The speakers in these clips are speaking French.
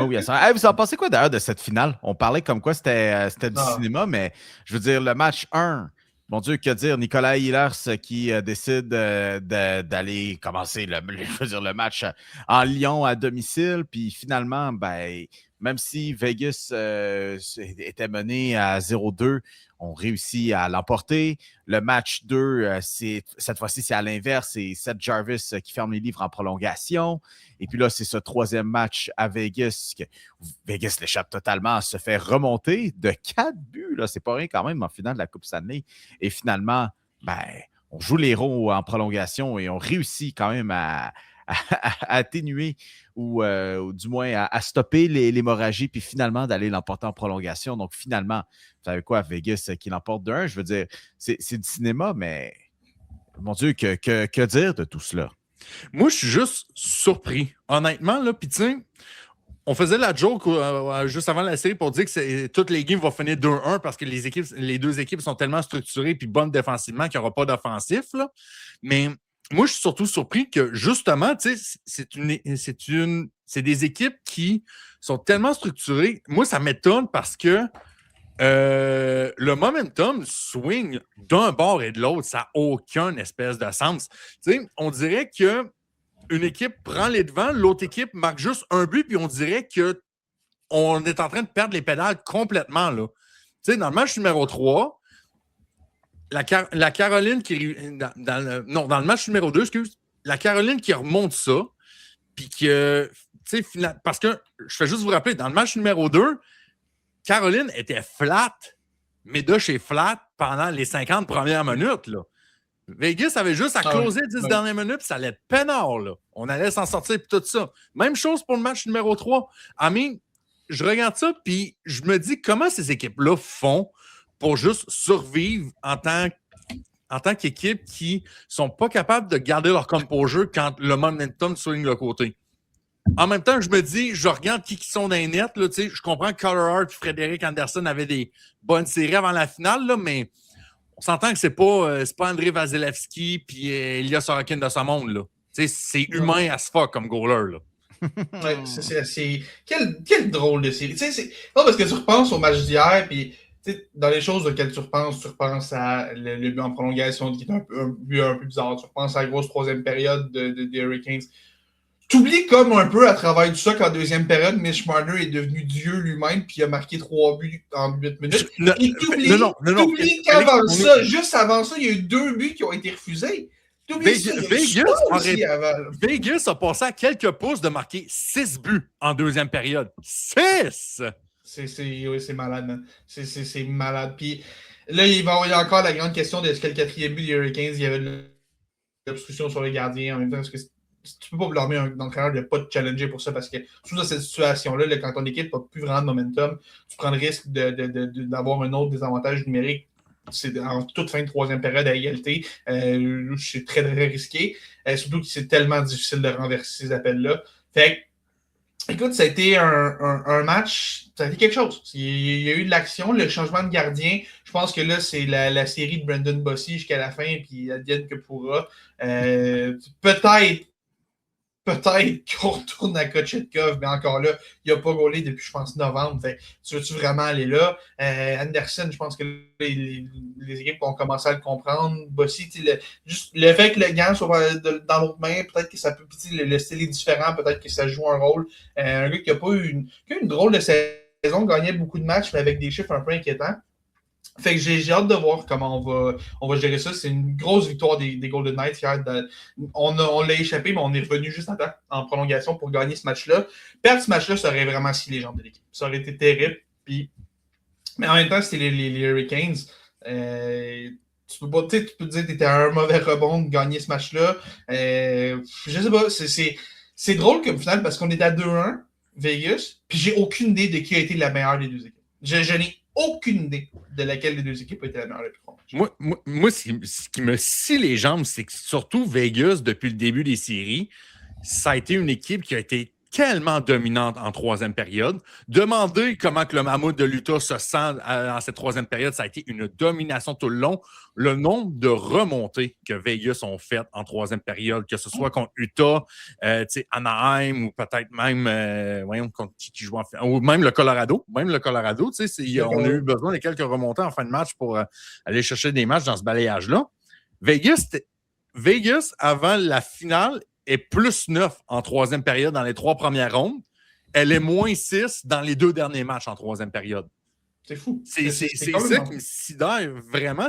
Oh oui, ça. Hey, vous en pensez quoi d'ailleurs de cette finale? On parlait comme quoi c'était du Ah. cinéma, mais je veux dire, le match 1, mon Dieu, que dire, Nicolas Ehlers qui décide d'aller commencer je veux dire, le match en Lyon à domicile, puis finalement, ben, même si Vegas était mené à 0-2, on réussit à l'emporter. Le match 2, cette fois-ci, c'est à l'inverse, c'est Seth Jarvis qui ferme les livres en prolongation. Et puis là, c'est ce troisième match à Vegas que Vegas l'échappe totalement, se fait remonter de 4 buts. Là, c'est pas rien quand même en finale de la Coupe Stanley. Et finalement, ben, on joue les héros en prolongation et on réussit quand même à atténuer ou du moins à stopper l'hémorragie puis finalement d'aller l'emporter en prolongation. Donc finalement, vous savez quoi, Vegas qui l'emporte de 1, je veux dire, c'est du cinéma, mais mon Dieu, que dire de tout cela? Moi, je suis juste surpris. Honnêtement, là, puis tu sais, on faisait la joke juste avant la série pour dire que toutes les games vont finir 2-1 parce que les deux équipes sont tellement structurées et bonnes défensivement qu'il n'y aura pas d'offensif. Là. Mais moi, je suis surtout surpris que justement, tu sais, c'est des équipes qui sont tellement structurées. Moi, ça m'étonne parce que le momentum swing d'un bord et de l'autre, ça n'a aucun espèce de sens. Tu sais, on dirait que une équipe prend les devants, l'autre équipe marque juste un but, puis on dirait qu'on est en train de perdre les pédales complètement. Là. Tu sais, dans le match numéro 3, la Caroline qui. Dans le match numéro 2, excuse, la Caroline qui remonte ça, puis que. Tu sais, parce que je fais juste vous rappeler, dans le match numéro 2, Caroline était flat, mais de chez flat pendant les 50 premières minutes. Là. Vegas avait juste à closer 10 dernières minutes, puis ça allait être peinard. Là. On allait s'en sortir et tout ça. Même chose pour le match numéro 3. I mean, je regarde ça, puis je me dis comment ces équipes-là font pour juste survivre en tant qu'équipe qui sont pas capables de garder leur composure quand le momentum swing le côté. En même temps, je me dis, je regarde qui sont dans les nets. Là, je comprends que Carter Hart et Frédéric Anderson avaient des bonnes séries avant la finale, là, mais on s'entend que c'est pas André Vasilevski puis Elias Sorokin de ce monde. Là. C'est humain à ce fuck comme goaler. Là. Ouais, c'est... Quel drôle de série. C'est pas parce que tu repenses au match d'hier, puis dans les choses auxquelles tu repenses à le but en prolongation qui est un but un peu bizarre. Tu repenses à la grosse troisième période des Hurricanes. T'oublies comme un peu à travers tout ça qu'en deuxième période, Mitch Marner est devenu Dieu lui-même puis il a marqué 3 buts en 8 minutes. Et t'oublies qu'avant ça, juste avant ça, il y a eu 2 buts qui ont été refusés. Vegas a passé à quelques pouces de marquer 6 buts en deuxième période. 6! Oui, c'est malade. C'est malade. Puis là, il va y avoir encore la grande question de est-ce que le quatrième but des Hurricanes, il y avait de l'obstruction sur les gardiens en même temps. Est-ce que tu peux pas blâmer un entraîneur de ne pas te challenger pour ça parce que, surtout dans cette situation-là, là, quand ton équipe n'a plus vraiment de momentum, tu prends le risque d'avoir un autre désavantage numérique. C'est en toute fin de troisième période à égalité. C'est très, très risqué. Surtout que c'est tellement difficile de renverser ces appels-là. Fait que, écoute, ça a été un match, ça a été quelque chose. Il y a eu de l'action, le changement de gardien. Je pense que là, c'est la série de Brendan Bossy jusqu'à la fin, puis advienne que pourra. Peut-être qu'on retourne à Kochetkov, mais encore là, il n'a pas gaulé depuis, je pense, novembre. Fait, tu veux-tu vraiment aller là? Anderson, je pense que les équipes vont commencer à le comprendre. Bossy, juste le fait que le gant soit dans l'autre main, peut-être que ça peut, le style est différent, peut-être que ça joue un rôle. Un gars qui a pas eu une drôle de saison, gagnait beaucoup de matchs, mais avec des chiffres un peu inquiétants. Fait que j'ai hâte de voir comment on va gérer ça. C'est une grosse victoire des Golden Knights hier. On l'a échappé, mais on est revenu juste en prolongation pour gagner ce match-là. Perdre ce match-là, ça aurait vraiment scié les jambes de l'équipe. Ça aurait été terrible. Mais en même temps, c'était les Hurricanes. Tu peux dire que tu étais à un mauvais rebond de gagner ce match-là. Je sais pas. C'est drôle comme final parce qu'on est à 2-1, Vegas, puis j'ai aucune idée de qui a été la meilleure des deux équipes. Je n'ai aucune idée de laquelle des deux équipes a été la meilleure depuis 3 matchs. Moi, ce qui me scie les jambes, c'est que surtout Vegas, depuis le début des séries, ça a été une équipe qui a été tellement dominante en troisième période. Demandez comment que le Mammouth de l'Utah se sent en cette troisième période. Ça a été une domination tout le long. Le nombre de remontées que Vegas ont faites en troisième période, que ce soit contre Utah, Anaheim ou peut-être même voyons, contre qui joue en fin, ou même le Colorado. Même le Colorado, on a eu besoin de quelques remontées en fin de match pour aller chercher des matchs dans ce balayage-là. Vegas, avant la finale, est plus 9 en troisième période dans les 3 premières rondes. Elle est moins 6 dans les 2 derniers matchs en troisième période. C'est fou. C'est ça qui me sidère vraiment.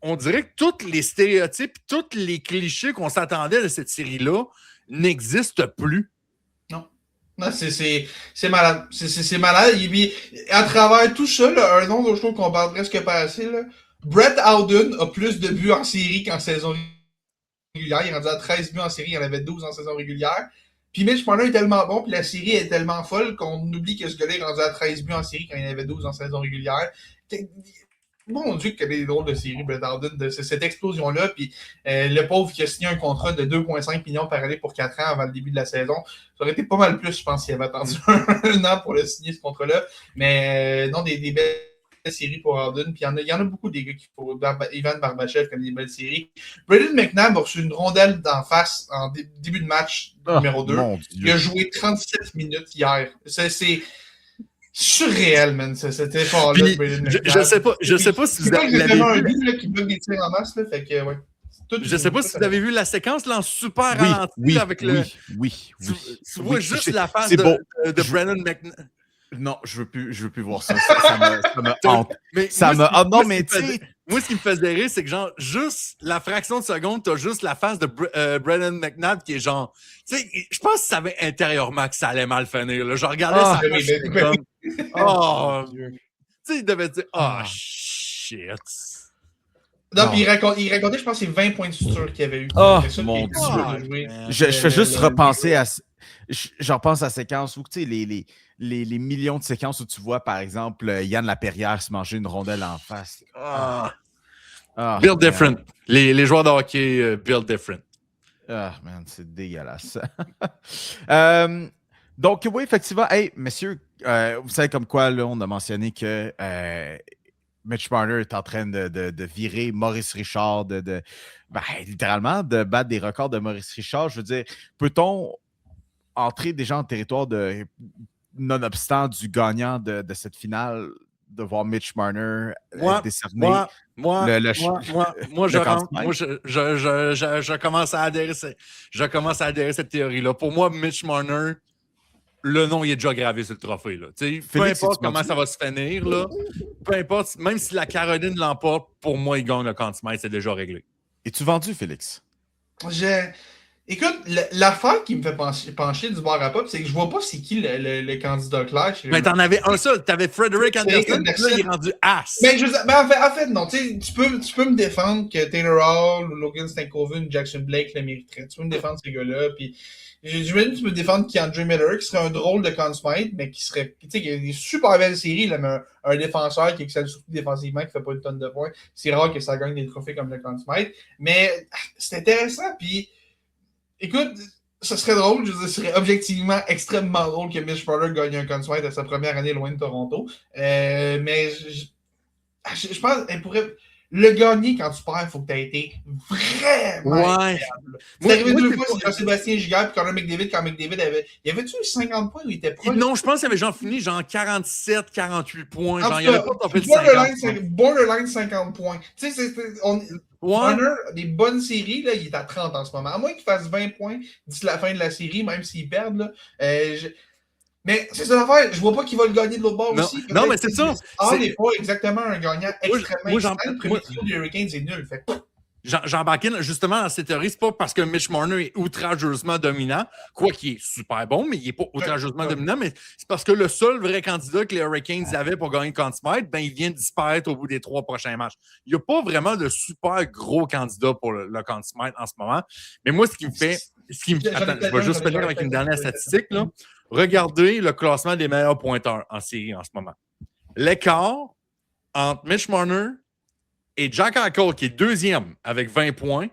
On dirait que tous les stéréotypes, tous les clichés qu'on s'attendait de cette série-là n'existent plus. Non, c'est malade. C'est malade. Et à travers tout ça, là, un nom dont je trouve qu'on parle presque pas assez, là, Brett Howden a plus de buts en série qu'en saison régulière. Il est rendu à 13 buts en série. Il en avait 12 en saison régulière. Puis Mitch Marner est tellement bon, puis la série est tellement folle qu'on oublie que ce gars-là est rendu à 13 buts en série quand il en avait 12 en saison régulière. Mon Dieu, quel est le drôle de série, Brett Howden, de cette explosion-là. Puis le pauvre qui a signé un contrat de 2,5 millions par année pour 4 ans avant le début de la saison. Ça aurait été pas mal plus, je pense, s'il avait attendu un an pour le signer, ce contrat-là. Mais non, des belles séries pour Howden. Puis il y en a beaucoup des gars qui font. Ivan Barbachev comme des belles séries. Braden McNabb a reçu une rondelle d'en face en début de match numéro 2. Il a joué 37 minutes hier. C'est surréel, man, cet effort-là. Je sais pas si vous avez vu. Un but qui bloque des tirs en masse, là, fait que, ouais. Je sais pas si vous avez vu la séquence là, en super ralenti avec le. Oui. Tu vois juste la face de Brandon McNabb. Non, je veux plus voir ça. Ça me hante. Moi, ce qui me faisait rire, c'est que genre, juste la fraction de seconde, t'as juste la face de Brandon McNabb qui est genre. Tu sais, je pense que ça savait intérieurement que ça allait mal finir. Là. Je regardais ça. Oh, tu sais, il devait dire, shit. Non, puis il racontait, je pense, c'est 20 points de suture qu'il avait eu. Mon Dieu. Je fais juste repenser à. Je repense à la séquence où, tu sais, les millions de séquences où tu vois, par exemple, Yann Laperrière se manger une rondelle en face. Build different. Les joueurs de hockey, build different. Ah, man, c'est dégueulasse. Donc, oui, effectivement, hey, messieurs, vous savez comme quoi, là, on a mentionné que Mitch Marner est en train de virer Maurice Richard, littéralement, de battre des records de Maurice Richard. Je veux dire, peut-on entrer déjà en territoire de nonobstant du gagnant de cette finale, de voir Mitch Marner décerner je commence à adhérer cette théorie-là. Pour moi, Mitch Marner, le nom, il est déjà gravé sur le trophée. Là. Peu importe comment ça va se finir, là, peu importe, même si la Caroline l'emporte, pour moi, il gagne le Conn Smythe, c'est déjà réglé. Es-tu vendu, Félix? Écoute, l'affaire qui me fait pencher du bord à pop, c'est que je vois pas c'est qui le candidat clair. Mais t'en avais un seul, t'avais Frederick Anderson, là, il est rendu as. En fait, non, tu peux me défendre que Taylor Hall, Logan Stankoven, Jackson Blake le mériteraient. Tu peux me défendre ces gars-là, puis j'imagine que tu peux défendre Keandre Miller, qui serait un drôle de Conn Smythe, mais qui serait, tu sais, il y a des super belles séries, là, mais un défenseur qui excelle surtout défensivement, qui fait pas une tonne de points. C'est rare que ça gagne des trophées comme le Conn Smythe, mais c'est intéressant, puis écoute, ce serait drôle, je veux dire, ce serait objectivement extrêmement drôle que Mitch Marner gagne un Conn Smythe à sa première année loin de Toronto. Mais je pense qu'elle pourrait. Le gagner quand tu perds, il faut que tu aies été vraiment. Ouais. C'est arrivé 2 fois, c'est Jean-Sébastien Giguère et Connor McDavid, quand McDavid avait. Il avait-tu eu 50 points ou il était proche? Non, je pense qu'il avait fini genre 47, 48 points. Genre, il avait pas tombé de 50. Borderline 50 points. Tu sais, Marner a des bonnes séries, là, il est à 30 en ce moment. À moins qu'il fasse 20 points d'ici la fin de la série, même s'ils perdent. Là, mais c'est ça l'affaire, je vois pas qu'il va le gagner de l'autre bord aussi. Non, mais c'est ça. n'est pas exactement un gagnant extrêmement extrême. Le premier tour des Hurricanes est nul. Fait. J'embarquais justement dans cette théorie, c'est pas parce que Mitch Marner est outrageusement dominant, quoi qu'il est super bon, mais il n'est pas outrageusement dominant, mais c'est parce que le seul vrai candidat que les Hurricanes avaient pour gagner le Conn Smythe, ben, il vient de disparaître au bout des 3 prochains matchs. Il n'y a pas vraiment de super gros candidat pour le Conn Smythe en ce moment. Mais moi, ce qui me fait... Attends, je vais juste finir avec une dernière statistique. Là. Regardez le classement des meilleurs pointeurs en série en ce moment. L'écart entre Mitch Marner et Jack Eichel, qui est deuxième avec 20 points,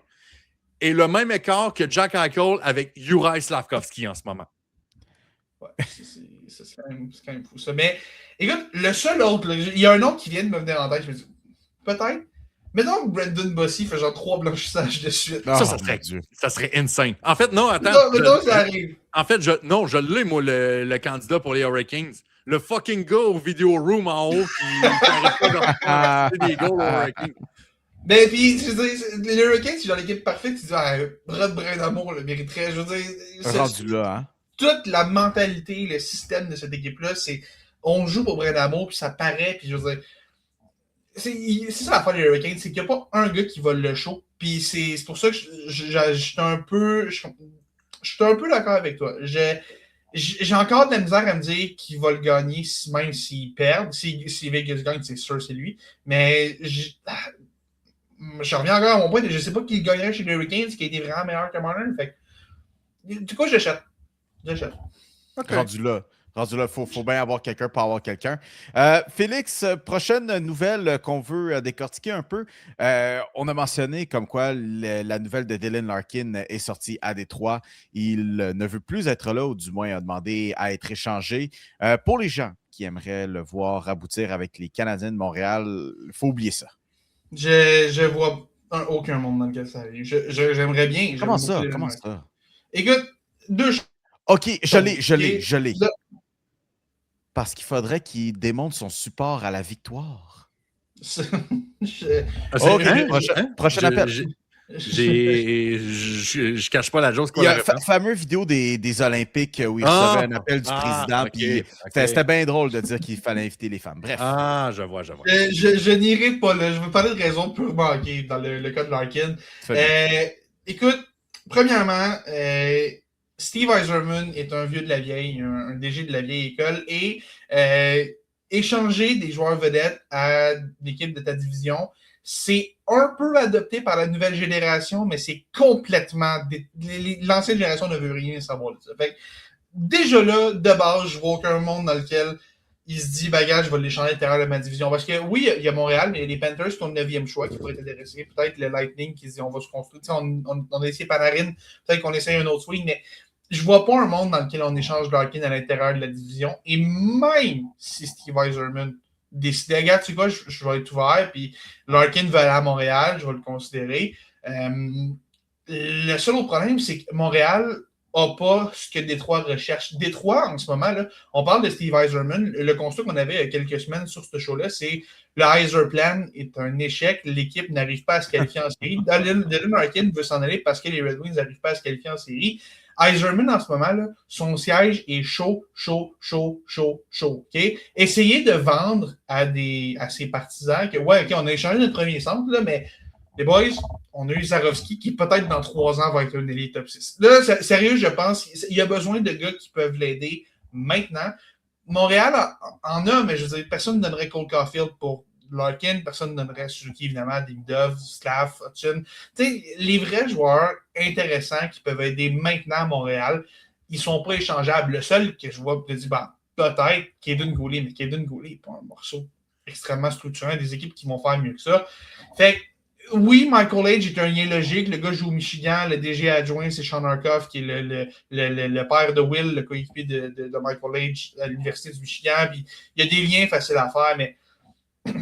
est le même écart que Jack Eichel avec Juraj Slafkovsky en ce moment. Ouais, c'est quand même fou ça. Mais écoute, le seul autre, là, il y a un autre qui vient de me venir en tête, je me dis, peut-être. Mais donc, Brandon Bossy fait genre 3 blanchissages de suite. Oh, Ça serait insane. En fait, non, attends. Non, ça arrive. En fait, je l'ai, moi, le candidat pour les Hurricanes. Le fucking gars au video room en haut qui n'arrive pas de des goals aux Hurricanes. Mais puis, je veux dire, les Hurricanes, c'est genre l'équipe parfaite, tu dis, Rod Brindamour le mériterait. Je veux dire, rendu là, hein? Toute la mentalité, le système de cette équipe-là, c'est on joue pour Brindamour, puis ça paraît, puis je veux dire, c'est ça l'affaire des Hurricanes, c'est qu'il n'y a pas un gars qui vole le show, puis c'est pour ça que je suis un peu d'accord avec toi. J'ai encore de la misère à me dire qu'il va le gagner, même s'ils perdent. Si Vegas gagne, c'est sûr, c'est lui. Mais je reviens encore à mon point. Je ne sais pas qui gagnerait chez les Hurricanes, qui a été vraiment meilleur que Marner. Fait du coup, j'achète. Okay. Rendu là, il faut bien avoir quelqu'un pour avoir quelqu'un. Félix, prochaine nouvelle qu'on veut décortiquer un peu. On a mentionné comme quoi la nouvelle de Dylan Larkin est sortie à Détroit. Il ne veut plus être là, ou du moins a demandé à être échangé. Pour les gens qui aimeraient le voir aboutir avec les Canadiens de Montréal, il faut oublier ça. Je vois aucun monde dans lequel ça arrive. J'aimerais bien. Comment ça? Écoute, deux choses. OK, je l'ai. Parce qu'il faudrait qu'il démontre son support à la victoire. Prochain appel. Je cache pas la chose. Il y a la fameuse vidéo des Olympiques où il recevait un appel du président. Okay, c'était bien drôle de dire qu'il fallait inviter les femmes. Bref. Je vois. Je n'irai pas là. Je veux parler de raisons purement dans le cas de Larkin. Écoute, premièrement, Steve Yzerman est un vieux de la vieille, un DG de la vieille école, et échanger des joueurs vedettes à l'équipe de ta division, c'est un peu adopté par la nouvelle génération, mais c'est complètement... L'ancienne génération ne veut rien savoir de ça. Fait que, déjà là, de base, je vois aucun monde dans lequel il se dit, bagage, je vais l'échanger à l'intérieur de ma division. Parce que oui, il y a Montréal, mais il y a les Panthers qui ont le 9e choix qui pourraient être intéressés. Peut-être le Lightning qui se dit, on va se construire. On a essayé Panarin, peut-être qu'on essaye un autre swing, mais je vois pas un monde dans lequel on échange Larkin à l'intérieur de la division. Et même si Steve Yzerman décidait, regarde, tu sais quoi, je vais être ouvert, puis Larkin va aller à Montréal, je vais le considérer. Le seul autre problème, c'est que Montréal n'a pas ce que Détroit recherche. Détroit, en ce moment, là, on parle de Steve Yzerman. Le constat qu'on avait il y a quelques semaines sur ce show-là, c'est le Yzer Plan est un échec. L'équipe n'arrive pas à se qualifier en série. Dylan Larkin veut s'en aller parce que les Red Wings n'arrivent pas à se qualifier en série. Yzerman, en ce moment, là, son siège est chaud. Okay? Essayez de vendre à ses partisans que, ouais, OK, on a échangé notre premier centre, là, mais les boys, on a eu Zarovski qui, peut-être dans 3 ans, va être un élite top 6. Là, sérieux, je pense qu'il y a besoin de gars qui peuvent l'aider maintenant. Montréal en a, mais je veux dire, personne ne donnerait Cole Caulfield pour Larkin, personne ne donnerait Suzuki, évidemment, Davidov, Slav, Hutchin. Tu sais, les vrais joueurs intéressants qui peuvent aider maintenant à Montréal, ils ne sont pas échangeables. Le seul que je vois, je dis, peut-être Kaden Goulet, mais Kaden Goulet n'est pas un morceau extrêmement structurant, des équipes qui vont faire mieux que ça. Fait que, oui, Michael Age est un lien logique. Le gars joue au Michigan. Le DG adjoint, c'est Sean Arkoff, qui est le père de Will, le coéquipier de Michael Age à l'Université du Michigan. Puis, il y a des liens faciles à faire, mais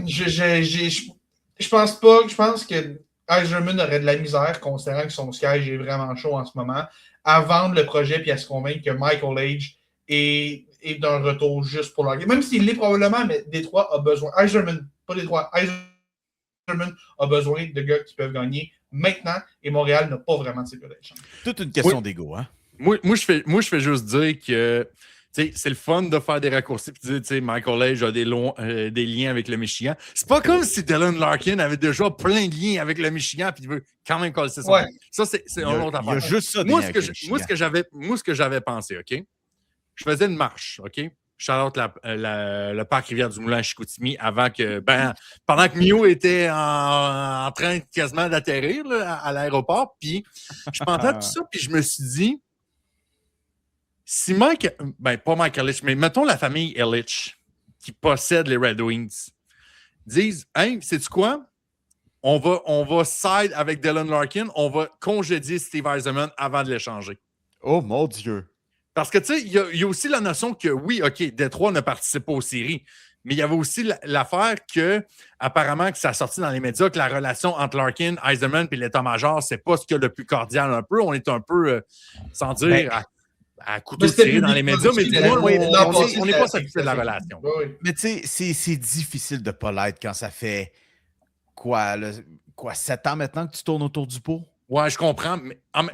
je pense pas. Je pense que Yzerman aurait de la misère, considérant que son siège est vraiment chaud en ce moment, à vendre le projet puis à se convaincre que Michael Age est d'un retour juste pour leur game. Même s'il l'est probablement, mais Détroit a besoin. Yzerman, pas Détroit. Yzerman a besoin de gars qui peuvent gagner maintenant et Montréal n'a pas vraiment de ces gars d'échange. Toute une question d'ego, hein? Moi, je fais juste dire que c'est le fun de faire des raccourcis et de dire Michael Age a des liens avec le Michigan. C'est pas comme si Dylan Larkin avait déjà plein de liens avec le Michigan et il veut quand même coller son nom. Ça, c'est un autre affaire. Il y a juste ça. Moi, ce que j'avais pensé, OK? Je faisais une marche, OK? Charlotte, le parc Rivière-du-Moulin à Chicoutimi, avant que, pendant que Mio était en train quasiment d'atterrir à l'aéroport, puis je pensais à tout ça, puis je me suis dit, si pas Mike Ilitch, mais mettons la famille Ilitch qui possède les Red Wings, disent, hey, sais-tu quoi? On va side avec Dylan Larkin, on va congédier Steve Yzerman avant de l'échanger. Oh mon Dieu! Parce que, tu sais, il y a aussi la notion que, oui, OK, Détroit ne participe pas aux séries, mais il y avait aussi l'affaire que, apparemment, que ça a sorti dans les médias, que la relation entre Larkin, Yzerman et l'état-major, c'est pas ce qu'il y a le plus cordial un peu. On est un peu, sans dire, à couteau tiré dans les médias, mais du moins, on n'est pas satisfait de la relation. Oui. Mais tu sais, c'est difficile de pas l'être quand ça fait quoi, 7 ans maintenant que tu tournes autour du pot? Ouais, je comprends.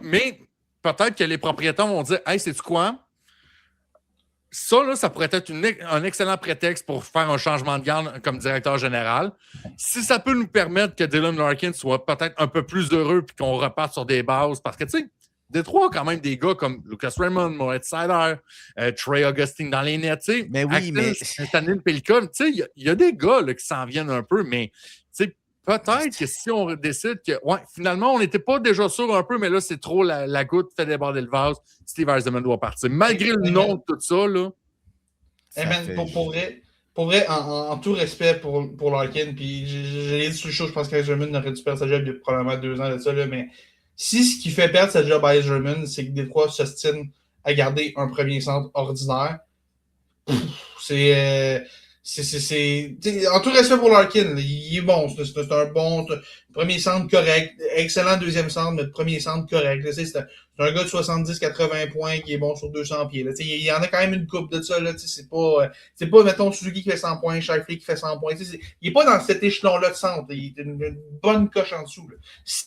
Mais peut-être que les propriétaires vont dire, hey, sais-tu quoi? Ça, là, ça pourrait être un excellent prétexte pour faire un changement de garde comme directeur général. Si ça peut nous permettre que Dylan Larkin soit peut-être un peu plus heureux puis qu'on reparte sur des bases, parce que, tu sais, Détroit a quand même des gars comme Lucas Raymond, Moritz Seider, Trey Augustine dans les nets, tu sais. Mais oui, Stanley Pellicon, tu sais, il y a des gars là, qui s'en viennent un peu, mais, tu sais, peut-être que si on décide que, ouais, finalement, on n'était pas déjà sûr un peu, mais là, c'est trop la goutte fait déborder le vase. Steve Yzerman doit partir. Malgré le nom de tout ça, là. Pour vrai, en tout respect pour Larkin, puis j'ai dit sur le show, je pense qu'Yzerman aurait dû perdre sa job il y a probablement 2 ans de ça, là, mais si ce qui fait perdre sa job à Yzerman, c'est que Détroit s'ostine à garder un premier centre ordinaire, c'est en tout respect pour Larkin, il est bon. C'est un bon premier centre correct. Excellent deuxième centre, mais premier centre correct. C'est un gars de 70-80 points qui est bon sur 200 pieds. Là. Il y en a quand même une coupe de ça. C'est pas, mettons, Suzuki qui fait 100 points, Shifley qui fait 100 points. Il n'est pas dans cet échelon-là de centre. Il est une bonne coche en dessous. Là. Si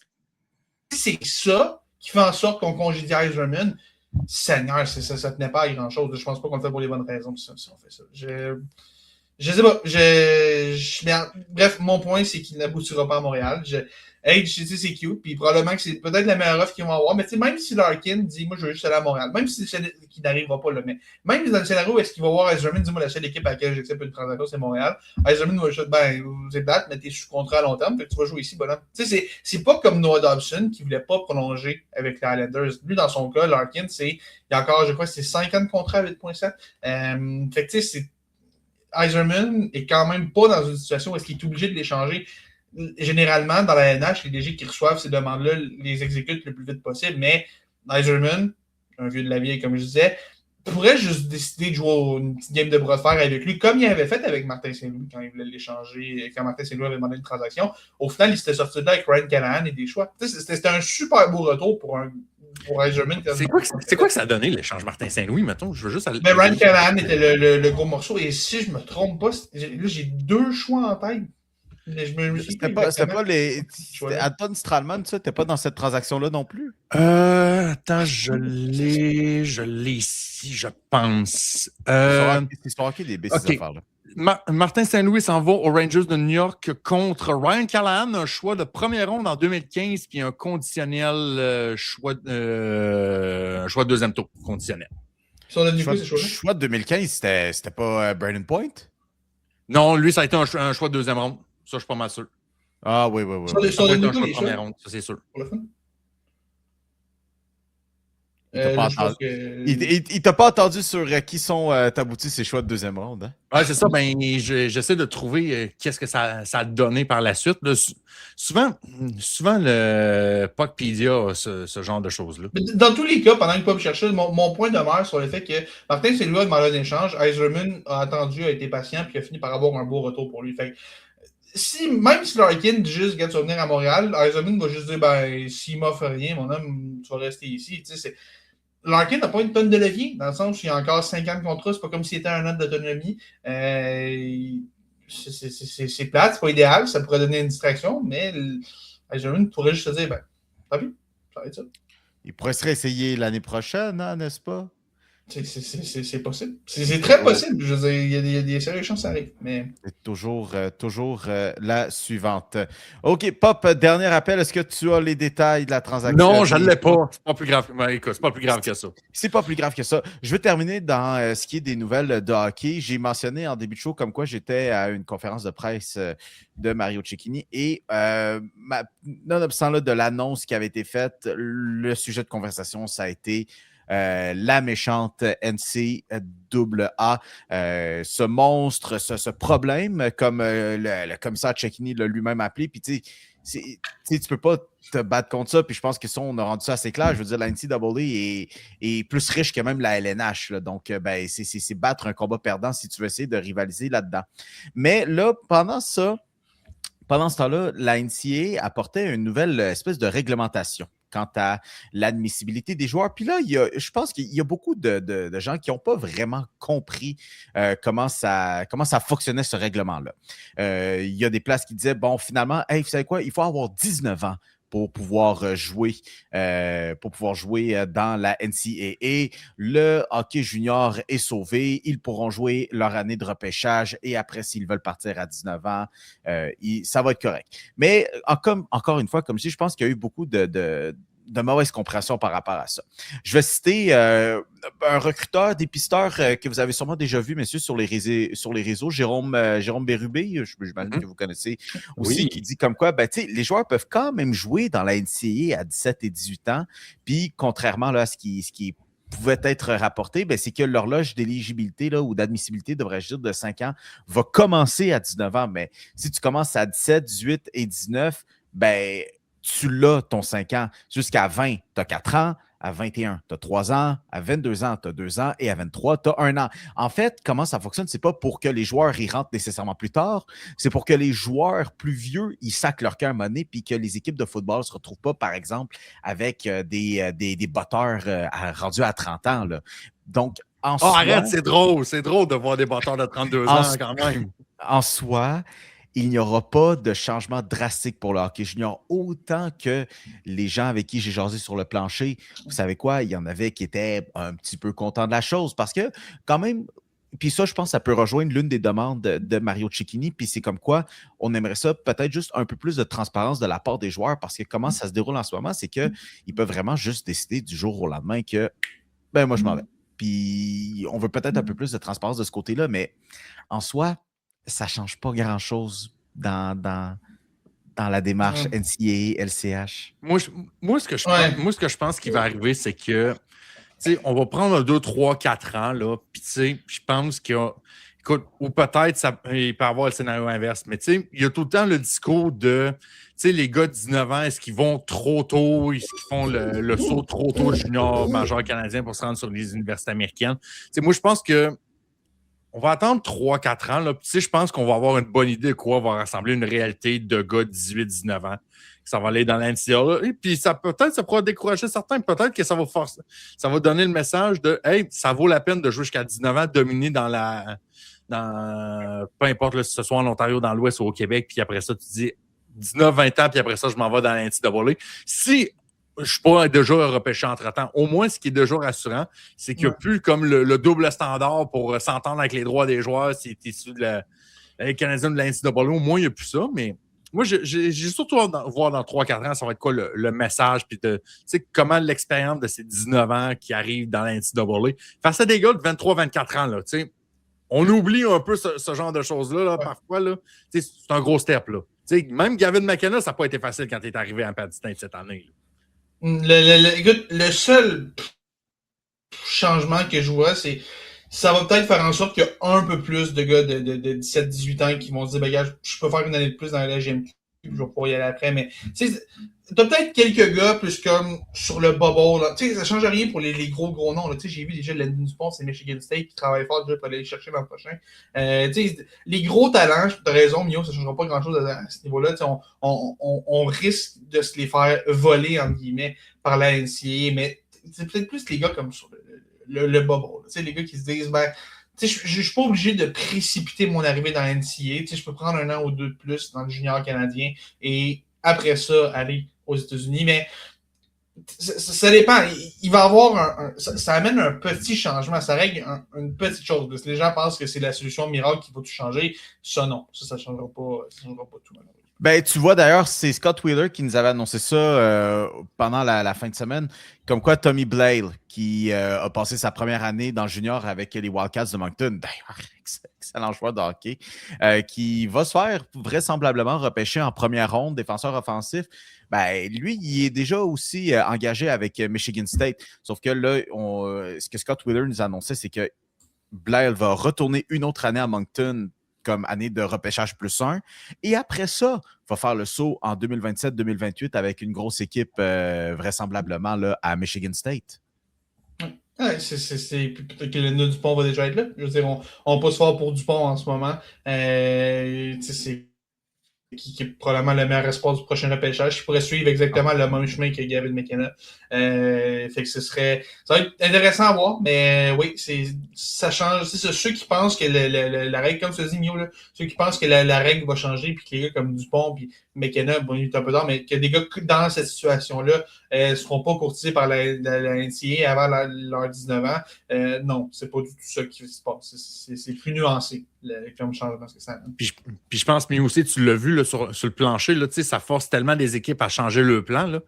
c'est ça qui fait en sorte qu'on congédie Yzerman, Seigneur, ça tenait pas à grand-chose. Je pense pas qu'on le fait pour les bonnes raisons si on fait ça. Je sais pas. Bref, mon point, c'est qu'il n'aboutira pas à Montréal. Edge, c'est cute, puis probablement que c'est peut-être la meilleure offre qu'ils vont avoir. Mais même si Larkin dit, moi, je veux juste aller à Montréal, même si qu'il n'arrivera pas là, mais même dans le scénario où est-ce qu'il va voir Yzerman, dis-moi, la seule équipe à laquelle j'accepte une transaction, c'est Montréal. Yzerman va juste, c'est plate, mais t'es sous contrat à long terme, fait que tu vas jouer ici, bonhomme. Tu sais, c'est pas comme Noah Dobson qui voulait pas prolonger avec les Islanders. Lui, dans son cas, Larkin, il y a encore, je crois, c'est 5 ans de contrat à 8,7. Fait que, tu sais, Yzerman est quand même pas dans une situation où est-ce qu'il est obligé de l'échanger. Généralement, dans la NH, les DG qui reçoivent ces demandes-là les exécutent le plus vite possible, mais Yzerman, un vieux de la vieille, comme je disais, pourrait juste décider de jouer une petite game de bras de fer avec lui, comme il avait fait avec Martin Saint-Louis quand il voulait l'échanger, quand Martin Saint-Louis avait demandé une transaction. Au final, il s'était sorti de là avec Ryan Callahan et des choix. C'était un super beau retour pour Yzerman. C'est quoi que ça a donné, l'échange Martin Saint-Louis, mettons? Je veux juste aller. Mais Ryan Callahan était le gros morceau, et si je me trompe pas, là, j'ai 2 choix en tête. C'était pas les. Anton Stralman, tu sais, t'es pas dans cette transaction-là non plus? Attends, je l'ai ici, je pense. C'est sur hockey des ces affaires-là. Martin Saint-Louis s'en va aux Rangers de New York contre Ryan Callahan, un choix de première ronde en 2015, puis un conditionnel choix de deuxième tour conditionnel. Choix de 2015, c'était pas Brandon Point? Non, lui, ça a été un choix de deuxième ronde. Ça, je suis pas mal sûr. Ah oui. Ça a été un choix de première ronde, ça c'est sûr. Pour le fun? Il t'a pas entendu sur qui sont aboutis ces choix de deuxième ronde. Hein? Ouais, c'est ça. Ben, j'essaie de trouver qu'est-ce que ça a donné par la suite. Là, souvent, le Puckpedia a ce genre de choses-là. Dans tous les cas, pendant que Pop cherchait, mon point demeure sur le fait que Martin Saint-Louis a demandé un échange. Yzerman a attendu, a été patient, puis a fini par avoir un beau retour pour lui. Fait même si Larkin dit juste tu vas venir à Montréal, Yzerman va juste dire s'il m'offre rien, mon homme, tu vas rester ici. Larkin n'a pas une tonne de levier, dans le sens où il y a encore 5 ans de contrat, c'est pas comme s'il était un an d'autonomie. C'est plate, c'est pas idéal, ça pourrait donner une distraction, mais Yzerman pourrait juste se dire tant pis, ça va être ça. Il pourrait se réessayer l'année prochaine, hein, n'est-ce pas? C'est possible. C'est très possible. Je veux dire, il y a des sérieuses chances que ça arrive. Mais... C'est toujours la suivante. OK, Pop, dernier appel. Est-ce que tu as les détails de la transaction? Non, je ne l'ai pas. C'est pas plus grave. Écoute, c'est pas plus grave que ça. C'est pas plus grave que ça. Je vais terminer dans ce qui est des nouvelles de hockey. J'ai mentionné en début de show comme quoi j'étais à une conférence de presse de Mario Cecchini et nonobstant de l'annonce qui avait été faite, le sujet de conversation, ça a été la méchante NCAA, ce monstre, ce problème, comme le commissaire Cecchini l'a lui-même appelé. Puis, tu sais, tu peux pas te battre contre ça. Puis je pense que ça, on a rendu ça assez clair. Je veux dire, la NCAA est plus riche que même la LNH. Là. Donc, c'est battre un combat perdant si tu veux essayer de rivaliser là-dedans. Mais là, pendant ce temps-là, la NCAA apportait une nouvelle espèce de réglementation quant à l'admissibilité des joueurs. Puis là, je pense qu'il y a beaucoup de gens qui n'ont pas vraiment compris comment ça fonctionnait ce règlement-là. Il y a des places qui disaient, bon, finalement, hey, vous savez quoi, il faut avoir 19 ans pour pouvoir jouer dans la NCAA. Le hockey junior est sauvé. Ils pourront jouer leur année de repêchage et après, s'ils veulent partir à 19 ans, ça va être correct. Mais encore une fois, comme je dis, je pense qu'il y a eu beaucoup de mauvaise compréhension par rapport à ça. Je vais citer un recruteur, dépisteur que vous avez sûrement déjà vu, messieurs, sur les réseaux, Jérôme Bérubé, j'imagine que vous connaissez aussi, qui dit comme quoi, les joueurs peuvent quand même jouer dans la NCAA à 17 et 18 ans, puis contrairement là, à ce qui pouvait être rapporté, c'est que l'horloge d'éligibilité ou d'admissibilité, devrais-je dire, de 5 ans, va commencer à 19 ans. Mais si tu commences à 17, 18 et 19, tu l'as ton 5 ans. Jusqu'à 20, tu as 4 ans. À 21, tu as 3 ans. À 22 ans, tu as 2 ans. Et à 23, tu as 1 an. En fait, comment ça fonctionne? C'est pas pour que les joueurs y rentrent nécessairement plus tard. C'est pour que les joueurs plus vieux, ils sacent leur cœur monnaie puis que les équipes de football ne se retrouvent pas, par exemple, avec des botteurs rendus à 30 ans. Là. Donc, en soi... arrête, c'est drôle. C'est drôle de voir des botteurs de 32 ans quand même. En soi... il n'y aura pas de changement drastique pour le hockey junior. Autant que les gens avec qui j'ai jasé sur le plancher, vous savez quoi, il y en avait qui étaient un petit peu contents de la chose parce que quand même, puis ça, je pense que ça peut rejoindre l'une des demandes de Mario Cecchini, puis c'est comme quoi on aimerait ça, peut-être juste un peu plus de transparence de la part des joueurs parce que comment ça se déroule en ce moment, c'est qu'ils peuvent vraiment juste décider du jour au lendemain que, moi, je m'en vais. Puis on veut peut-être un peu plus de transparence de ce côté-là, mais en soi, ça ne change pas grand-chose dans la démarche NCAA, LCH. Moi, ce que je pense qui va arriver, c'est que on va prendre 2, 3, 4 ans, là, puis je pense qu'il y a... Écoute, ou peut-être il peut y avoir le scénario inverse, mais il y a tout le temps le discours de les gars de 19 ans, est-ce qu'ils vont trop tôt, est-ce qu'ils font le saut trop tôt junior, majeur canadien pour se rendre sur les universités américaines? Moi, je pense que on va attendre 3-4 ans. Là. Je pense qu'on va avoir une bonne idée de quoi va rassembler une réalité de gars de 18-19 ans. Ça va aller dans l'NCAA. Et puis, peut-être ça pourra décourager certains. Peut-être que ça va donner le message de « Hey, ça vaut la peine de jouer jusqu'à 19 ans, dominer peu importe si ce soit en Ontario, dans l'Ouest ou au Québec. Puis après ça, tu dis 19-20 ans, puis après ça, je m'en vais dans l'NCAA. » Si je ne suis pas déjà repêché entre-temps. Au moins, ce qui est déjà rassurant, c'est qu'il n'y a plus comme le double standard pour s'entendre avec les droits des joueurs si tu es issu de la Canadienne de la NCAA. Au moins, il n'y a plus ça. Mais moi, j'ai surtout hâte de voir dans 3-4 ans, ça va être quoi le message, puis comment l'expérience de ces 19 ans qui arrivent dans la NCAA. Face à des gars de 23-24 ans, là, on oublie un peu ce genre de choses-là, là, parfois. Là, c'est un gros step. Là. Même Gavin McKenna, ça n'a pas été facile quand il est arrivé à Paddington cette année. Là. Le seul changement que je vois, c'est ça va peut-être faire en sorte qu'il y a un peu plus de gars de 17-18 ans qui vont se dire je peux faire une année de plus dans la GMQ, je vais pouvoir y aller après, mais t'as peut-être quelques gars plus comme sur le bubble. Là. Ça change rien pour les gros noms. Là. J'ai vu déjà Landon Dupont, c'est Michigan State qui travaille fort déjà pour aller les chercher l'an prochain. Les gros talents, tu as raison, Mio, ça ne changera pas grand-chose à ce niveau-là. On risque de se les faire voler, entre guillemets, par la NCAA, mais c'est peut-être plus les gars comme sur le bubble. Les gars qui se disent je ne suis pas obligé de précipiter mon arrivée dans la NCAA. Je peux prendre 1 an ou 2 de plus dans le junior canadien et après ça, aller aux États-Unis. Mais ça dépend. Il va y avoir ça amène un petit changement. Ça règle une petite chose. Parce que les gens pensent que c'est la solution miracle qui va tout changer. Ça, non. Ça ne changera pas tout. Tu vois d'ailleurs, c'est Scott Wheeler qui nous avait annoncé ça pendant la fin de semaine, comme quoi Tommy Blale, qui a passé sa première année dans le junior avec les Wildcats de Moncton, d'ailleurs, excellent joueur de hockey, qui va se faire vraisemblablement repêcher en première ronde, défenseur offensif. Lui, il est déjà aussi engagé avec Michigan State. Sauf que là, ce que Scott Wheeler nous a annoncé, c'est que Blale va retourner une autre année à Moncton comme année de repêchage +1. Et après ça, il va faire le saut en 2027-2028 avec une grosse équipe vraisemblablement là, à Michigan State. Ouais, peut-être que le nœud Dupont va déjà être là. Je veux dire, on peut se faire pour Dupont en ce moment. C'est qui est probablement le meilleur espoir du prochain repêchage, qui pourrait suivre exactement le même chemin que Gavin McKenna. Fait que ça va être intéressant à voir, mais oui, ça change. C'est ceux qui pensent que la règle, comme tu dis, Mio, là, ceux qui pensent que la règle va changer, puis que les gars comme Dupont, puis McKenna, bon, il est un peu tard, mais que des gars dans cette situation-là ne seront pas courtisés par la NCAA avant leurs 19 ans. Non, c'est pas du tout ça qui se passe. C'est plus nuancé, comme changement que ça. Puis je pense, mais aussi, tu l'as vu là, sur le plancher, là, ça force tellement des équipes à changer le plan. Là.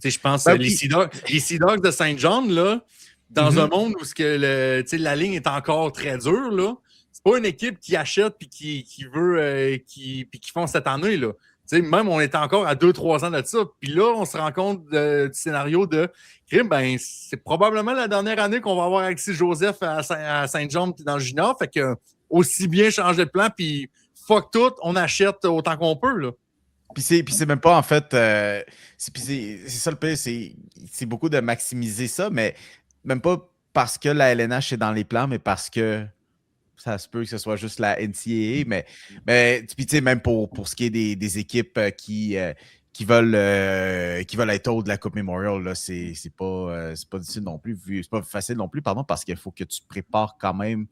Je pense les Sea Dogs de Saint John, là, dans un monde où la ligne est encore très dure, là, c'est pas une équipe qui achète et qui veut qui font cette année. Là. Même on est encore à 2-3 ans de ça. Puis là, on se rend compte du scénario de ben, c'est probablement la dernière année qu'on va avoir Alexis Joseph à Saint-John dans le junior. Fait que aussi bien changer de plan, puis fuck tout, on achète autant qu'on peut. Là. Puis c'est même pas en fait. C'est ça le pire, c'est beaucoup de maximiser ça, mais même pas parce que la LNH est dans les plans, mais parce que ça se peut que ce soit juste la NCAA, mais tu sais, même pour ce qui est des équipes qui veulent être haut de la Coupe Memorial, là, c'est pas difficile non plus, c'est pas facile non plus, pardon, parce qu'il faut que tu prépares quand même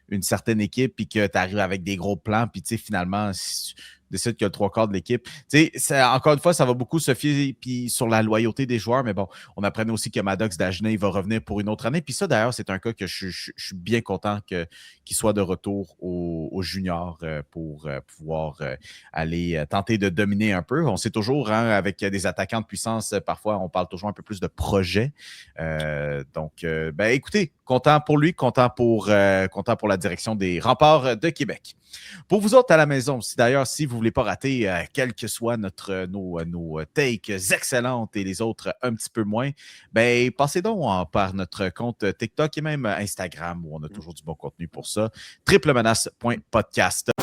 une certaine équipe puis que tu arrives avec des gros plans, puis tu sais, finalement, si tu décides qu'il y a le 3/4 de l'équipe. Tu sais, encore une fois, ça va beaucoup se fier puis sur la loyauté des joueurs, mais bon, on apprenait aussi que Maddox Dagenet va revenir pour une autre année. Puis ça, d'ailleurs, c'est un cas que je suis bien content qu'il soit de retour au junior pour pouvoir aller tenter de dominer un peu. On sait toujours, hein, avec des attaquants de puissance, parfois, on parle toujours un peu plus de projet. Donc, écoutez, content pour lui, content pour la direction des Remparts de Québec. Pour vous autres à la maison, si vous ne voulez pas rater quel que soit nos takes excellentes et les autres un petit peu moins, passez donc par notre compte TikTok et même Instagram où on a toujours du bon contenu pour ça. triplemenace.podcast.